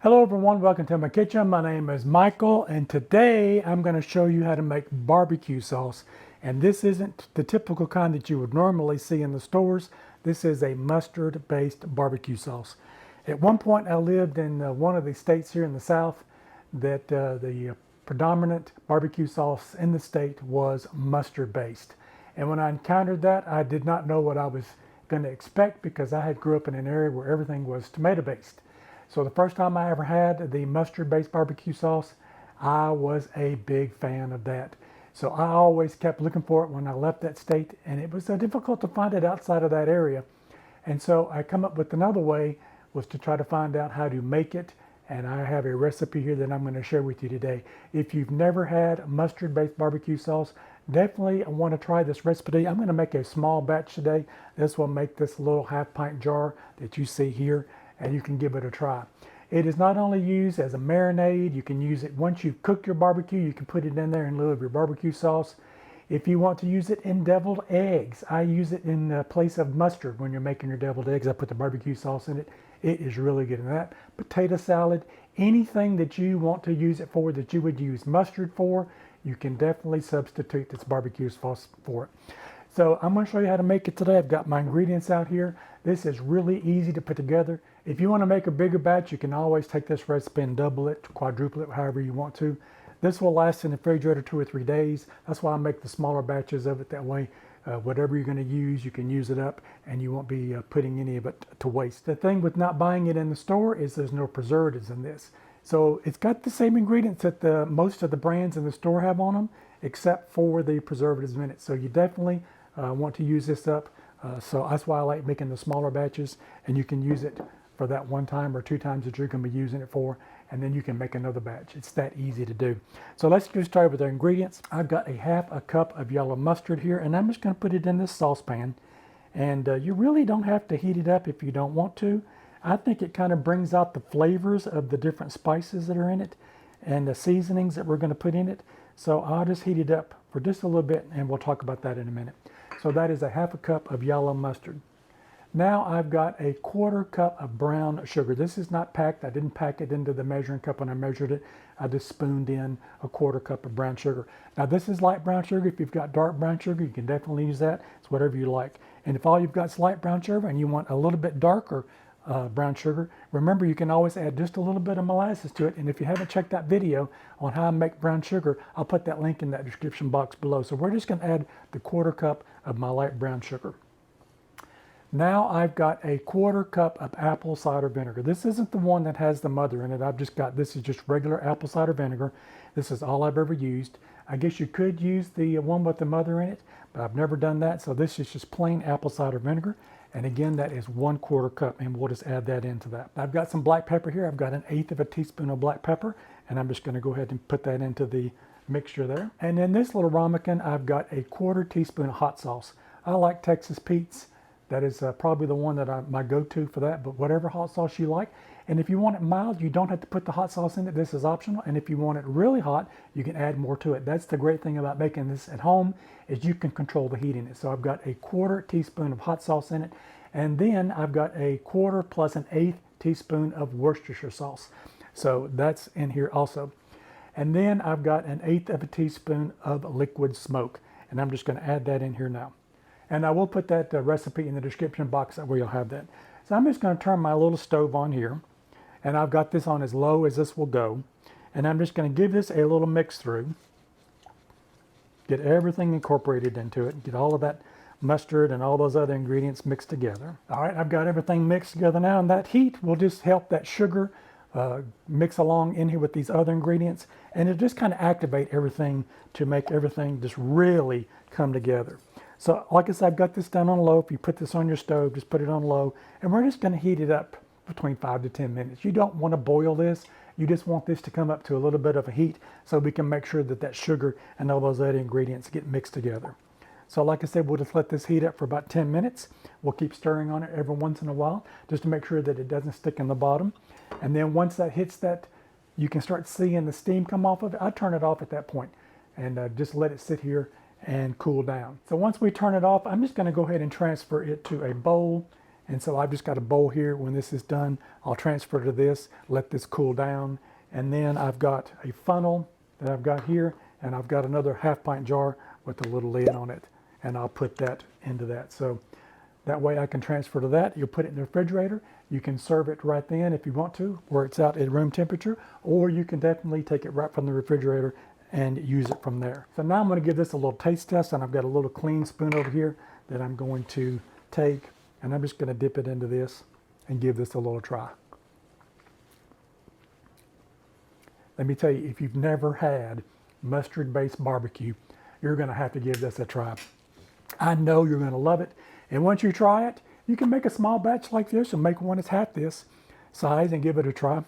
Hello everyone, welcome to my kitchen. My name is Michael and today I'm going to show you how to make barbecue sauce. And this isn't the typical kind that you would normally see in the stores. This is a mustard based barbecue sauce. At one point I lived in one of the states here in the South that the predominant barbecue sauce in the state was mustard based. And when I encountered that, I did not know what I was going to expect because I had grew up in an area where everything was tomato based. So the first time I ever had the mustard-based barbecue sauce, I was a big fan of that. So I always kept looking for it when I left that state, and it was difficult to find it outside of that area. And so I come up with another way was to try to find out how to make it, and I have a recipe here that I'm going to share with you today. If you've never had mustard-based barbecue sauce, definitely want to try this recipe. I'm going to make a small batch today. This will make this little half-pint jar that you see here, and you can give it a try. It is not only used as a marinade, you can use it once you've cooked your barbecue, you can put it in there in lieu of your barbecue sauce. If you want to use it in deviled eggs, I use it in the place of mustard when you're making your deviled eggs. I put the barbecue sauce in it. It is really good in that. Potato salad, anything that you want to use it for that you would use mustard for, you can definitely substitute this barbecue sauce for it. So I'm going to show you how to make it today. I've got my ingredients out here. This is really easy to put together. If you want to make a bigger batch, you can always take this recipe and double it, quadruple it, however you want to. This will last in the refrigerator 2 or 3 days. That's why I make the smaller batches of it. That way, whatever you're going to use, you can use it up and you won't be putting any of it to waste. The thing with not buying it in the store is there's no preservatives in this. So it's got the same ingredients that most of the brands in the store have on them, except for the preservatives in it. So you definitely want to use this up. So that's why I like making the smaller batches, and you can use it for that 1 time or 2 times that you're going to be using it for, and then you can make another batch. It's that easy to do. So let's get started with our ingredients. I've got a half a cup of yellow mustard here, and I'm just going to put it in this saucepan. And you really don't have to heat it up if you don't want to. I think it kind of brings out the flavors of the different spices that are in it and the seasonings that we're going to put in it. So I'll just heat it up for just a little bit, and we'll talk about that in a minute. So that is a half a cup of yellow mustard. Now I've got a 1/4 cup of brown sugar. This is not packed. I didn't pack it into the measuring cup when I measured it. I just spooned in a 1/4 cup of brown sugar. Now this is light brown sugar. If you've got dark brown sugar, you can definitely use that. It's whatever you like. And if all you've got is light brown sugar and you want a little bit darker brown sugar, remember you can always add just a little bit of molasses to it. And if you haven't checked that video on how I make brown sugar, I'll put that link in that description box below. So we're just going to add the 1/4 cup of my light brown sugar. Now I've got a 1/4 cup of apple cider vinegar. This isn't the one that has the mother in it. This is just regular apple cider vinegar. This is all I've ever used. I guess you could use the one with the mother in it, but I've never done that. So this is just plain apple cider vinegar. And again, that is 1/4 cup, and we'll just add that into that. I've got some black pepper here. I've got 1/8 of a teaspoon of black pepper, and I'm just going to go ahead and put that into the mixture there. And in this little ramekin, I've got a 1/4 teaspoon of hot sauce. I like Texas Pete's. That is probably the one that my go-to for that, but whatever hot sauce you like. And if you want it mild, you don't have to put the hot sauce in it. This is optional. And if you want it really hot, you can add more to it. That's the great thing about making this at home is you can control the heat in it. So I've got a 1/4 teaspoon of hot sauce in it. And then I've got a 1/4 plus 1/8 teaspoon of Worcestershire sauce. So that's in here also. And then I've got 1/8 of a teaspoon of liquid smoke. And I'm just going to add that in here now. And I will put that recipe in the description box where you'll have that. So I'm just going to turn my little stove on here. And I've got this on as low as this will go. And I'm just going to give this a little mix through. Get everything incorporated into it. Get all of that mustard and all those other ingredients mixed together. All right, I've got everything mixed together now. And that heat will just help that sugar mix along in here with these other ingredients. And it'll just kind of activate everything to make everything just really come together. So like I said, I've got this done on low. If you put this on your stove, just put it on low. And we're just going to heat it up between 5 to 10 minutes. You don't want to boil this. You just want this to come up to a little bit of a heat so we can make sure that that sugar and all those other ingredients get mixed together. So like I said, we'll just let this heat up for about 10 minutes. We'll keep stirring on it every once in a while just to make sure that it doesn't stick in the bottom. And then once that hits that, you can start seeing the steam come off of it. I turn it off at that point and just let it sit here and cool down. So once we turn it off, I'm just going to go ahead and transfer it to a bowl And so I've just got a bowl here. When this is done, I'll transfer to this, let this cool down. And then I've got a funnel that I've got here, and I've got another half-pint jar with a little lid on it. And I'll put that into that. So that way I can transfer to that. You'll put it in the refrigerator. You can serve it right then if you want to, where it's out at room temperature, or you can definitely take it right from the refrigerator and use it from there. So now I'm going to give this a little taste test, and I've got a little clean spoon over here that I'm going to take, and I'm just going to dip it into this and give this a little try. Let me tell you, if you've never had mustard-based barbecue, you're going to have to give this a try. I know you're going to love it, and once you try it, you can make a small batch like this and make one that's half this size and give it a try.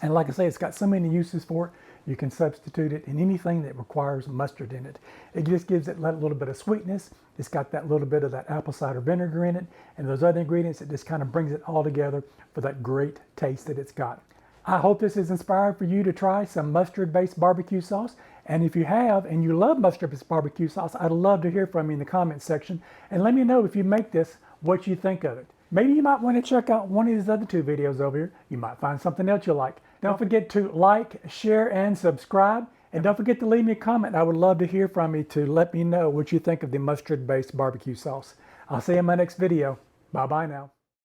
And like I say, it's got so many uses for it. You can substitute it in anything that requires mustard in it. It just gives it a little bit of sweetness. It's got that little bit of that apple cider vinegar in it, and those other ingredients, it just kind of brings it all together for that great taste that it's got. I hope this is inspired for you to try some mustard-based barbecue sauce. And if you have and you love mustard-based barbecue sauce, I'd love to hear from you in the comments section. And let me know if you make this, what you think of it. Maybe you might want to check out one of these other two videos over here. You might find something else you like. Don't forget to like, share, and subscribe. And don't forget to leave me a comment. I would love to hear from you to let me know what you think of the mustard-based barbecue sauce. I'll see you in my next video. Bye-bye now.